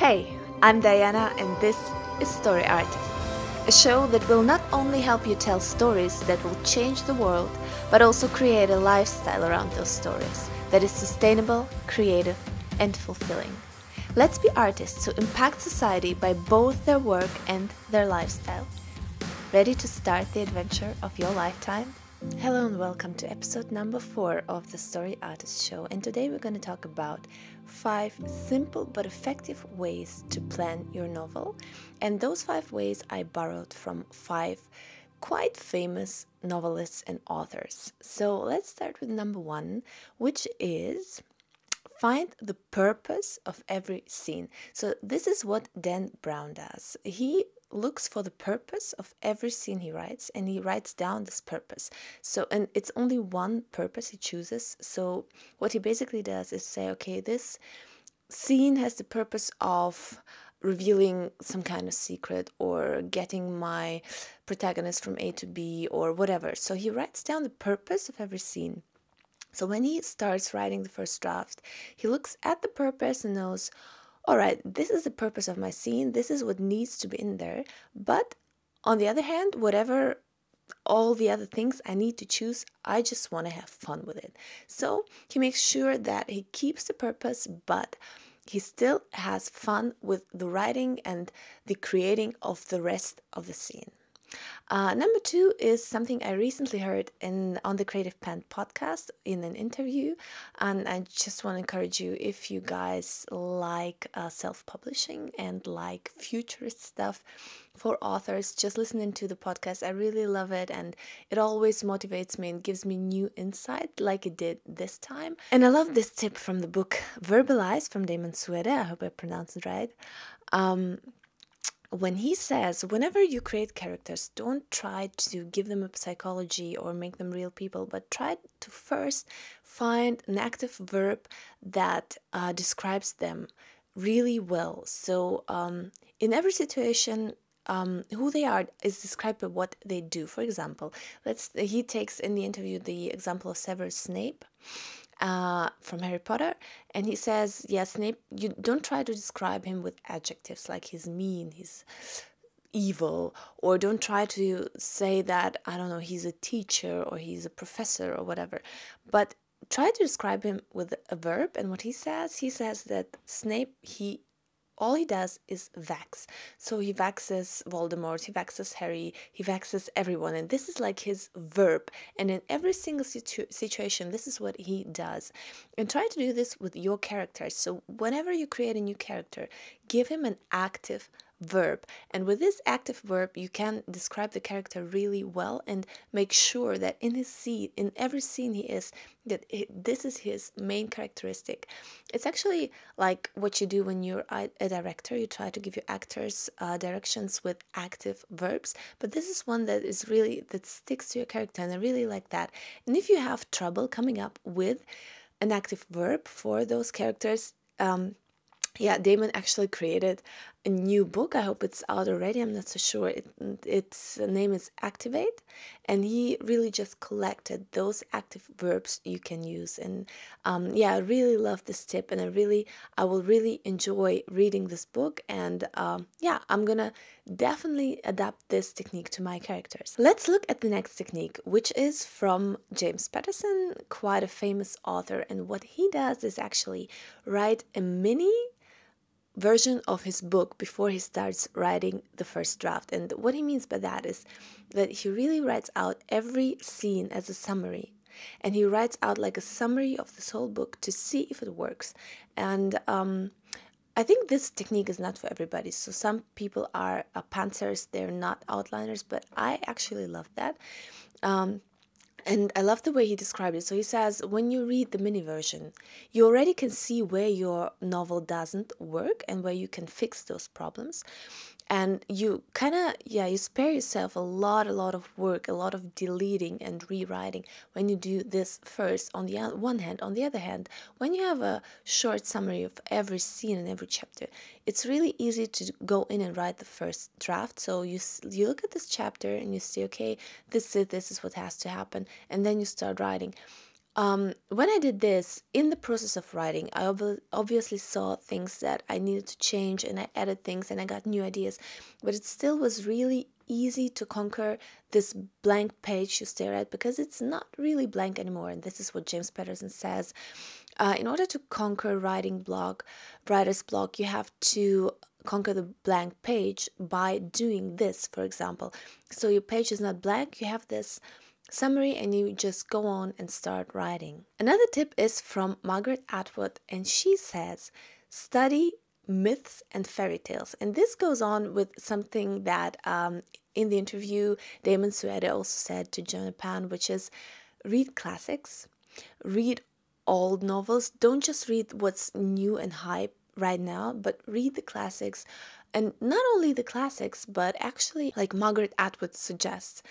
Hey, I'm Diana and this is Story Artist, a show that will not only help you tell stories that will change the world, but also create a lifestyle around those stories that is sustainable, creative, and fulfilling. Let's be artists who impact society by both their work and their lifestyle. Ready to start the adventure of your lifetime? Hello and welcome to episode number 4 of the Story Artist Show, and today we're going to talk about 5 simple but effective ways to plan your novel. And those 5 ways I borrowed from 5 quite famous novelists and authors. So let's start with number 1, which is find the purpose of every scene. So this is what Dan Brown does. He looks for the purpose of every scene he writes, and he writes down this purpose. So, and it's only one purpose he chooses. So what he basically does is say, okay, this scene has the purpose of revealing some kind of secret or getting my protagonist from A to B or whatever. So he writes down the purpose of every scene. So when he starts writing the first draft, he looks at the purpose and knows, all right, this is the purpose of my scene. This is what needs to be in there. But on the other hand, whatever all the other things I need to choose, I just want to have fun with it. So he makes sure that he keeps the purpose, but he still has fun with the writing and the creating of the rest of the scene. Number 2 is something I recently heard on the Creative Pen podcast in an interview, and I just want to encourage you, if you guys like self-publishing and like futurist stuff for authors, just listening to the podcast. I really love it, and it always motivates me and gives me new insight like it did this time. And I love this tip from the book Verbalize from Damon Suede. I hope I pronounced it right. When he says, whenever you create characters, don't try to give them a psychology or make them real people, but try to first find an active verb that describes them really well. So in every situation, who they are is described by what they do. For example, he takes in the interview the example of Severus Snape from Harry Potter, and he says, yeah, Snape, you don't try to describe him with adjectives like he's mean, he's evil, or don't try to say that, I don't know, he's a teacher or he's a professor or whatever, but try to describe him with a verb. And what he says that Snape, all he does is vex. So he vexes Voldemort, he vexes Harry, he vexes everyone. And this is like his verb. And in every single situation, this is what he does. And try to do this with your characters. So whenever you create a new character, give him an active verb. And with this active verb, you can describe the character really well and make sure that in every scene he is, that this is his main characteristic. It's actually like what you do when you're a director. You try to give your actors directions with active verbs, but this is one that sticks to your character, and I really like that. And if you have trouble coming up with an active verb for those characters, Damon actually created a new book. I hope it's out already. I'm not so sure. Its name is Activate, and he really just collected those active verbs you can use. And I really love this tip, and I will really enjoy reading this book. And I'm gonna definitely adapt this technique to my characters. Let's look at the next technique, which is from James Patterson, quite a famous author. And what he does is actually write a mini version of his book before he starts writing the first draft. And what he means by that is that he really writes out every scene as a summary, and he writes out like a summary of this whole book to see if it works. And I think this technique is not for everybody. So some people are pantsers, they're not outliners, but I actually love that. And I love the way he described it. So he says, when you read the mini version, you already can see where your novel doesn't work and where you can fix those problems. And you you spare yourself a lot of work, a lot of deleting and rewriting when you do this first on the one hand. On the other hand, when you have a short summary of every scene and every chapter, it's really easy to go in and write the first draft. So you look at this chapter and you see, okay, this is what has to happen, and then you start writing. When I did this, in the process of writing, I obviously saw things that I needed to change, and I added things and I got new ideas, but it still was really easy to conquer this blank page you stare at, because it's not really blank anymore. And this is what James Patterson says. In order to conquer writer's block, you have to conquer the blank page by doing this, for example. So your page is not blank, you have this summary, and you just go on and start writing. Another tip is from Margaret Atwood, and she says, study myths and fairy tales. And this goes on with something that in the interview Damon Suede also said to Jonathan, which is read classics, read old novels. Don't just read what's new and hype right now, but read the classics. And not only the classics, but actually, like Margaret Atwood suggests,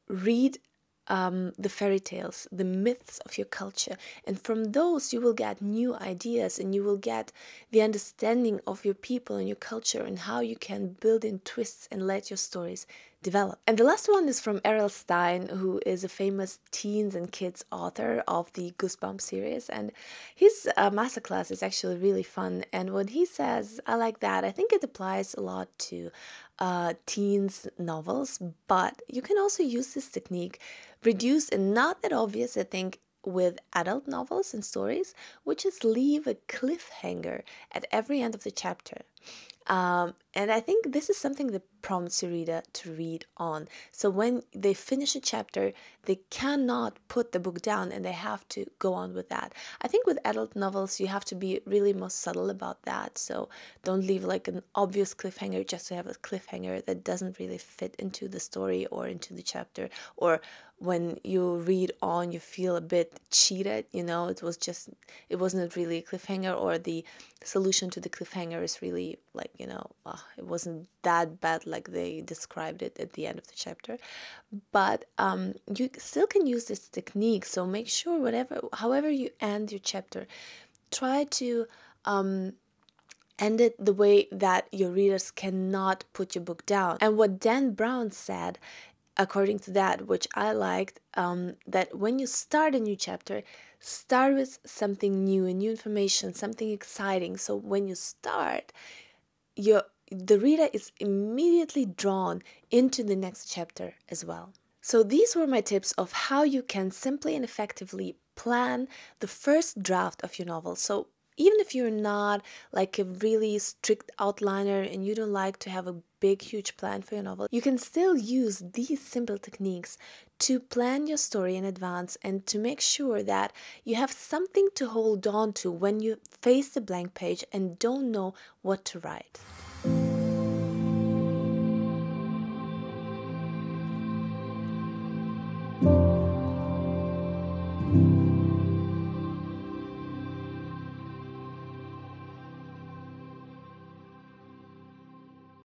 read the fairy tales, the myths of your culture. And from those, you will get new ideas, and you will get the understanding of your people and your culture, and how you can build in twists and let your stories develop. And the last one is from Stine, who is a famous teens and kids author of the Goosebumps series. And his masterclass is actually really fun. And what he says, I like that. I think it applies a lot to teens novels, but you can also use this technique, reduced and not that obvious, I think, with adult novels and stories, which is leave a cliffhanger at every end of the chapter. And I think this is something that prompts your reader to read on. So when they finish a chapter, they cannot put the book down, and they have to go on with that. I think with adult novels, you have to be really more subtle about that. So don't leave like an obvious cliffhanger just to have a cliffhanger that doesn't really fit into the story or into the chapter. Or when you read on, you feel a bit cheated, it wasn't really a cliffhanger, or the solution to the cliffhanger is really like, it wasn't that bad like they described it at the end of the chapter. But you still can use this technique. So make sure however you end your chapter, try to end it the way that your readers cannot put your book down. And what Dan Brown said, according to that, which I liked, that when you start a new chapter, start with something new, and new information, something exciting. So when you start, the reader is immediately drawn into the next chapter as well. So these were my tips of how you can simply and effectively plan the first draft of your novel. So even if you're not like a really strict outliner and you don't like to have a big, huge plan for your novel, you can still use these simple techniques to plan your story in advance, and to make sure that you have something to hold on to when you face the blank page and don't know what to write.